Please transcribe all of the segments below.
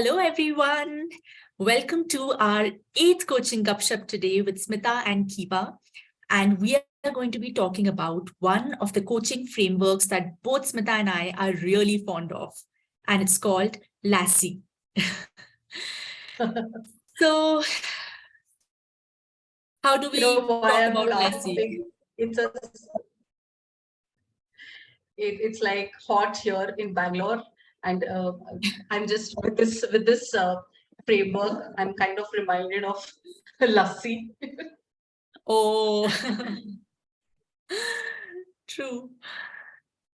Hello, everyone. Welcome to our 8th coaching Gupshup today with Smita and Kiwa. And we are going to be talking about one of the coaching frameworks that both Smita and I are really fond of. And it's called LASIE. So, how do we talk about LASIE? It's like hot here in Bangalore, and I'm just with this framework. I'm kind of reminded of lassi. Oh, true.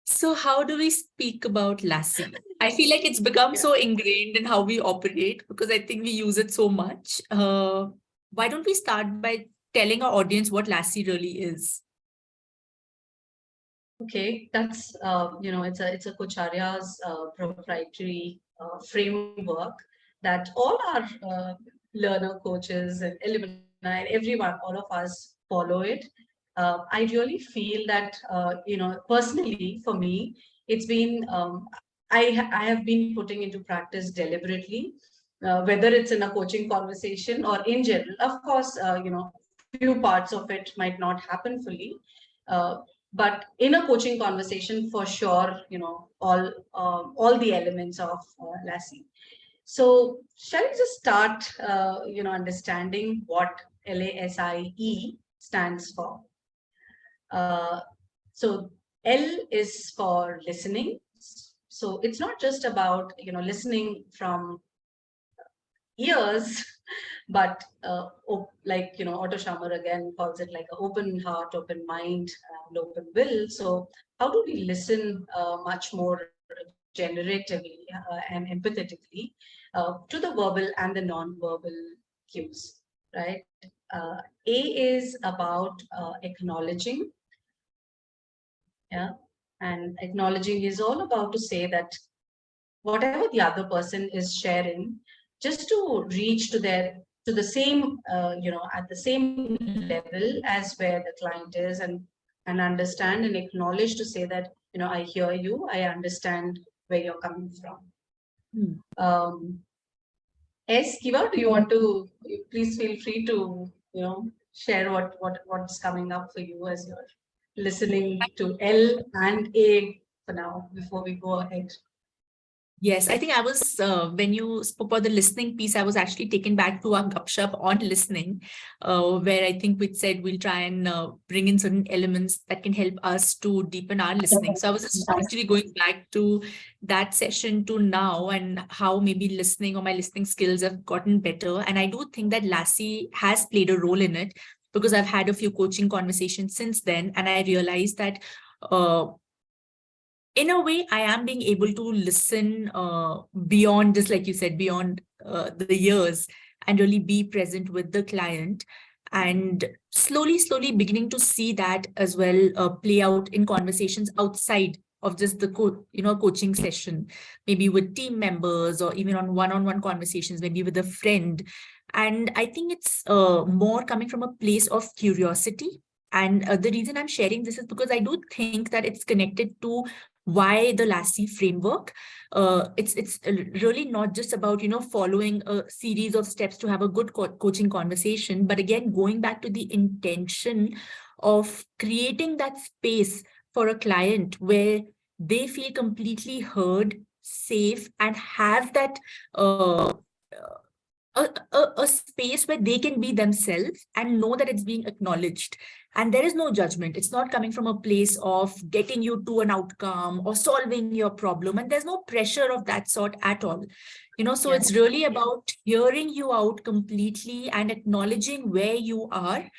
So how do we speak about LASIE? I feel like it's become so ingrained in how we operate because I think we use it so much. Why don't we start by telling our audience what LASIE really is? Okay, that's it's a Kocharya's proprietary framework that all our learner coaches and alumni, everyone, all of us follow it. I really feel that personally for me, it's been I have been putting into practice deliberately, whether it's in a coaching conversation or in general. Of course, few parts of it might not happen fully. But in a coaching conversation, for sure, all the elements of LASIE. So shall we just start, understanding what LASIE stands for? So L is for listening. So it's not just about listening from ears, but Otto Scharmer again calls it like an open heart, open mind, and open will. So how do we listen much more generatively and empathetically to the verbal and the non-verbal cues, right? A is about acknowledging, yeah, and acknowledging is all about to say that whatever the other person is sharing, just to reach to the same at the same level as where the client is, and understand and acknowledge to say that I hear you, I understand where you're coming from. Yes, Kiva, do you want to please feel free to share what's coming up for you as you're listening to L and A for now before we go ahead. Yes, I think I was, when you spoke about the listening piece, I was actually taken back to our Gupshup on listening, where I think we said we'll try and bring in certain elements that can help us to deepen our listening. So I was just actually going back to that session to now and how maybe listening or my listening skills have gotten better. And I do think that LASIE has played a role in it because I've had a few coaching conversations since then. And I realized that in a way, I am being able to listen beyond, just like you said, beyond the years, and really be present with the client, and slowly beginning to see that as well play out in conversations outside of just the coaching session, maybe with team members or even on one-on-one conversations, maybe with a friend. And I think it's more coming from a place of curiosity. And the reason I'm sharing this is because I do think that it's connected to why the LASIE framework. It's really not just about following a series of steps to have a good coaching conversation, but again going back to the intention of creating that space for a client where they feel completely heard, safe, and have that a space where they can be themselves and know that it's being acknowledged. And there is no judgment. It's not coming from a place of getting you to an outcome or solving your problem. And there's no pressure of that sort at all. So it's really about hearing you out completely and acknowledging where you are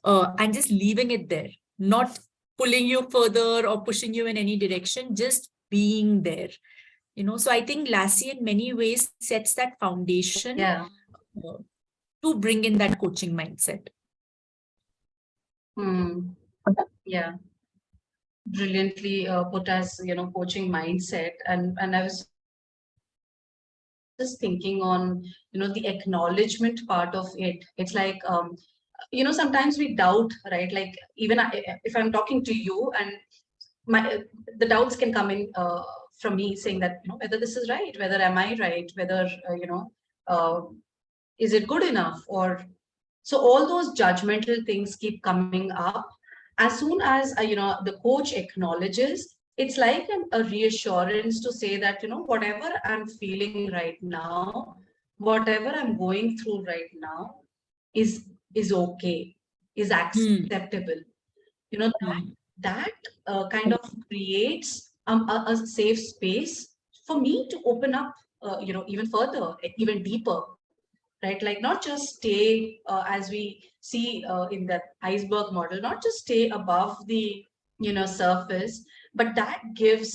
and just leaving it there, not pulling you further or pushing you in any direction, just being there. So I think LASIE in many ways sets that foundation to bring in that coaching mindset. Yeah, brilliantly put as coaching mindset, and I was just thinking on the acknowledgement part of it. It's like sometimes we doubt, right? Like even if I'm talking to you, and the doubts can come in from me saying that, whether this is right, whether am I right, whether, uh, is it good enough? Or so all those judgmental things keep coming up. As soon as, the coach acknowledges, it's like a reassurance to say that, whatever I'm feeling right now, whatever I'm going through right now is okay, is Hmm. acceptable. That Hmm. kind of creates a safe space for me to open up, even further, even deeper, right? Like not just stay, as we see in that iceberg model, not just stay above the, surface, but that gives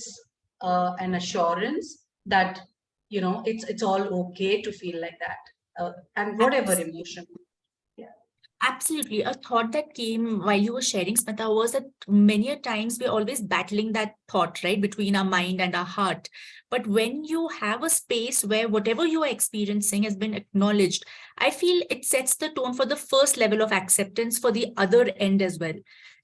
an assurance that, it's all okay to feel like that, and whatever emotion. Yeah. Absolutely. A thought that came while you were sharing, Smita, was that many a times we're always battling that thought, right, between our mind and our heart. But when you have a space where whatever you are experiencing has been acknowledged, I feel it sets the tone for the first level of acceptance for the other end as well,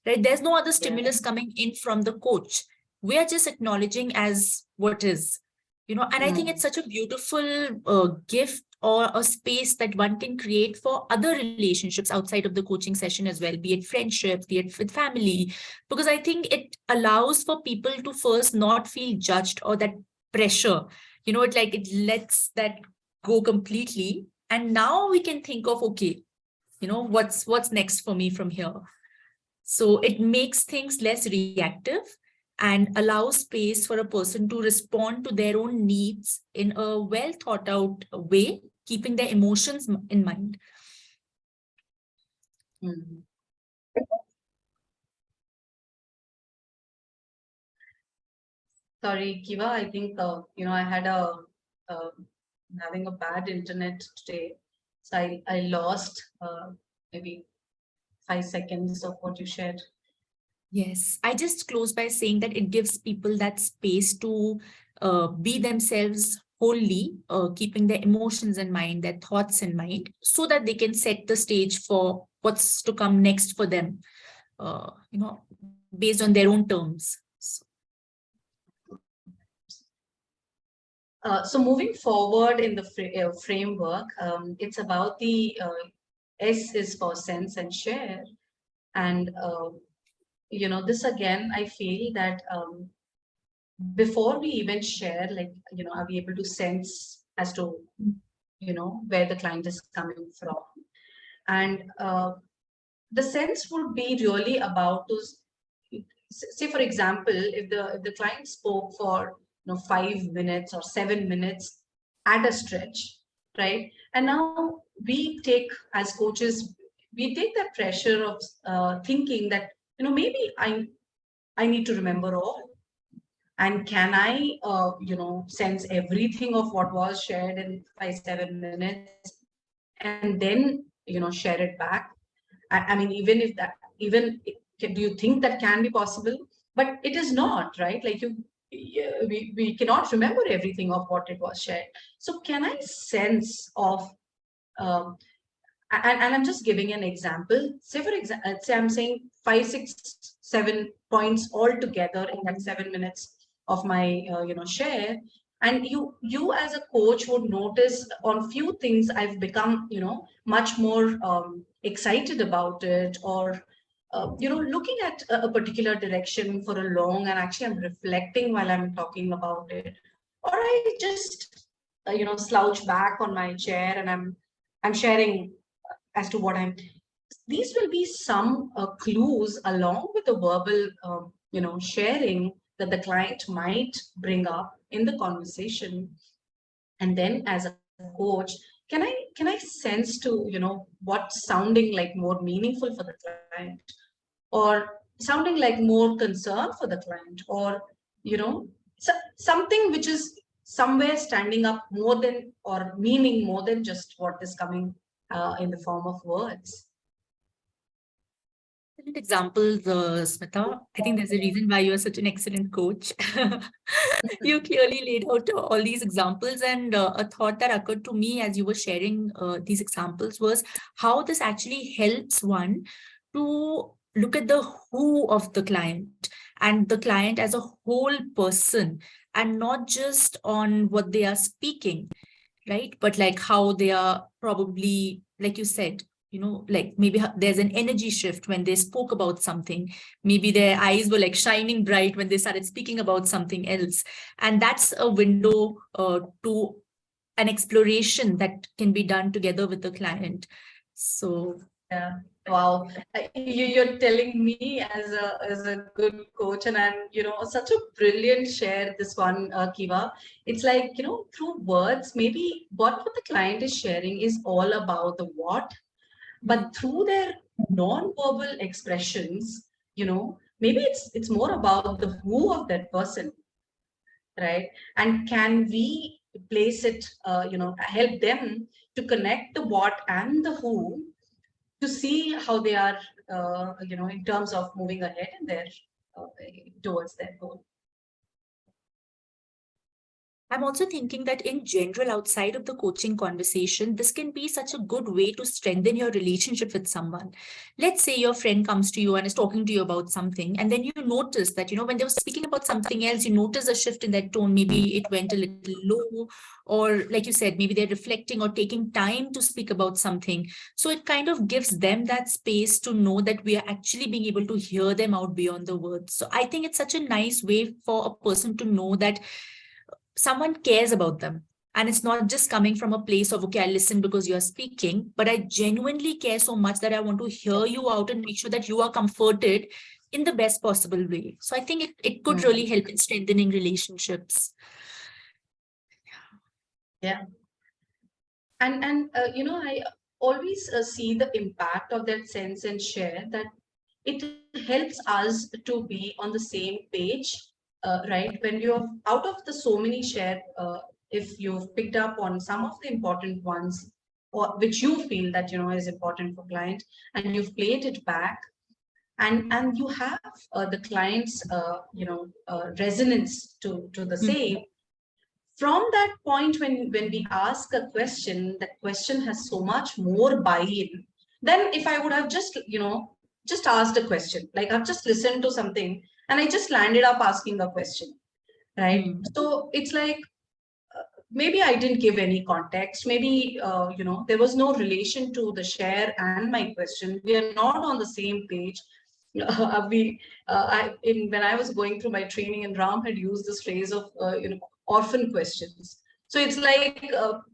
right? There's no other Yeah. stimulus coming in from the coach. We are just acknowledging as what is, and I think it's Mm. such a beautiful gift or a space that one can create for other relationships outside of the coaching session as well, be it friendships, be it with family, because I think it allows for people to first not feel judged or that pressure. It lets that go completely. And now we can think of, okay, what's next for me from here? So it makes things less reactive and allows space for a person to respond to their own needs in a well thought out way, keeping their emotions in mind. Mm. Sorry, Kiva, I think, I had uh, having a bad internet today. So I lost maybe 5 seconds of what you shared. Yes, I just close by saying that it gives people that space to be themselves wholly, keeping their emotions in mind, their thoughts in mind, so that they can set the stage for what's to come next for them, based on their own terms. So moving forward in the framework, it's about the S is for sense and share. And, this again, I feel that before we even share, like, are we able to sense as to, where the client is coming from? And the sense would be really about to say, for example, if the client spoke for 5 minutes or 7 minutes at a stretch, right? And now we take, as coaches, we take that pressure of thinking that, maybe I need to remember all, and can I sense everything of what was shared in 5 7 minutes, and then share it back. I mean, even if that, even do you think that can be possible? But it is not, right? Like we cannot remember everything of what it was shared. So can I sense of, um, and I'm just giving an example. Say for example, say I'm saying 5 6 7 points all together in that 7 minutes of my share, and you as a coach would notice on few things I've become much more excited about it, or looking at a particular direction for a long, and actually I'm reflecting while I'm talking about it, or I just slouch back on my chair and I'm sharing as to what I'm. These will be some clues along with the verbal, sharing that the client might bring up in the conversation. And then, as a coach, can I sense to what's sounding like more meaningful for the client, or sounding like more concern for the client, or something which is somewhere standing up more than, or meaning more than just what is coming in the form of words. Excellent examples, Smita. I think there's a reason why you're such an excellent coach. You clearly laid out all these examples, and a thought that occurred to me as you were sharing these examples was how this actually helps one to look at the who of the client and the client as a whole person, and not just on what they are speaking, right? But like how they are probably, like you said, like maybe there's an energy shift when they spoke about something. Maybe their eyes were like shining bright when they started speaking about something else. And that's a window to an exploration that can be done together with the client. So yeah, wow. You're telling me as a good coach, and I'm such a brilliant share this one, Kiva. It's like through words, maybe what the client is sharing is all about the what, but through their non-verbal expressions, maybe it's more about the who of that person, right? And can we place it, help them to connect the what and the who to see how they are, in terms of moving ahead in their towards their goal. I'm also thinking that in general, outside of the coaching conversation, this can be such a good way to strengthen your relationship with someone. Let's say your friend comes to you and is talking to you about something, and then you notice that, when they were speaking about something else, you notice a shift in that tone. Maybe it went a little low, or like you said, maybe they're reflecting or taking time to speak about something. So it kind of gives them that space to know that we are actually being able to hear them out beyond the words. So I think it's such a nice way for a person to know that someone cares about them. And it's not just coming from a place of, okay, I listen because you're speaking, but I genuinely care so much that I want to hear you out and make sure that you are comforted in the best possible way. So I think it could really help in strengthening relationships. Yeah. And I always see the impact of that sense and share, that it helps us to be on the same page, right? When you're out of the so many share, if you've picked up on some of the important ones, or which you feel that is important for client, and you've played it back, and you have the client's resonance to the same. From that point, when we ask a question, that question has so much more buy-in than if I would have just asked a question. Like I've just listened to something and I just landed up asking a question, right? So it's like, maybe I didn't give any context. Maybe there was no relation to the share and my question. We are not on the same page. When I was going through my training, and Ram had used this phrase of orphan questions. So it's like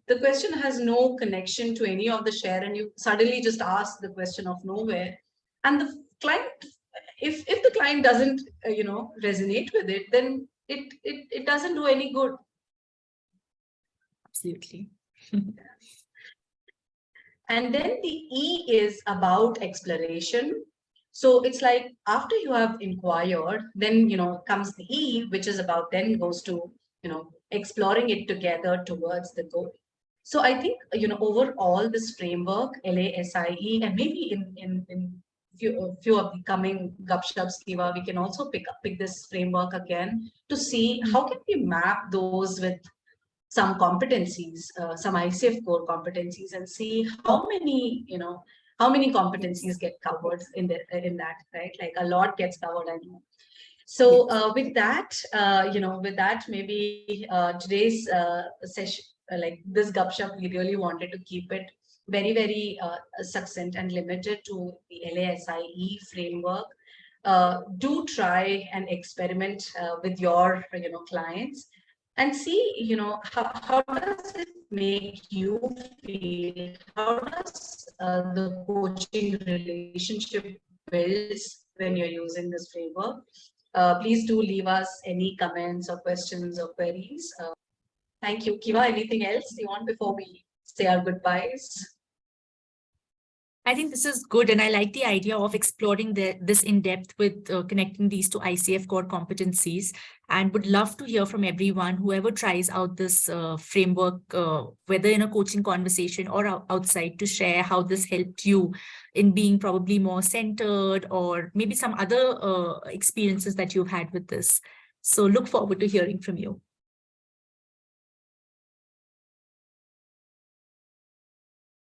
the question has no connection to any of the share, and you suddenly just ask the question of nowhere, and the client, if the client doesn't resonate with it, then it doesn't do any good. Absolutely. And then the E is about exploration. So it's like after you have inquired, then comes the E, which is about then goes to exploring it together towards the goal. So I think overall this framework, LASIE, and maybe in few of the coming Gupshups, Kiva, we can also pick this framework again to see how can we map those with some competencies, some ICF core competencies, and see how many competencies get covered in that, right? Like a lot gets covered, I know. So with that, maybe today's session, like this Gupshup, we really wanted to keep it very, very succinct and limited to the LASIE framework. Do try and experiment with your clients, and see how does it make you feel? How does the coaching relationship builds when you're using this framework? Please do leave us any comments or questions or queries. Thank you. Kiva, anything else you want before we say our goodbyes? I think this is good, and I like the idea of exploring this in depth with connecting these to ICF core competencies, and would love to hear from everyone, whoever tries out this framework, whether in a coaching conversation or outside, to share how this helped you in being probably more centered, or maybe some other experiences that you've had with this. So look forward to hearing from you.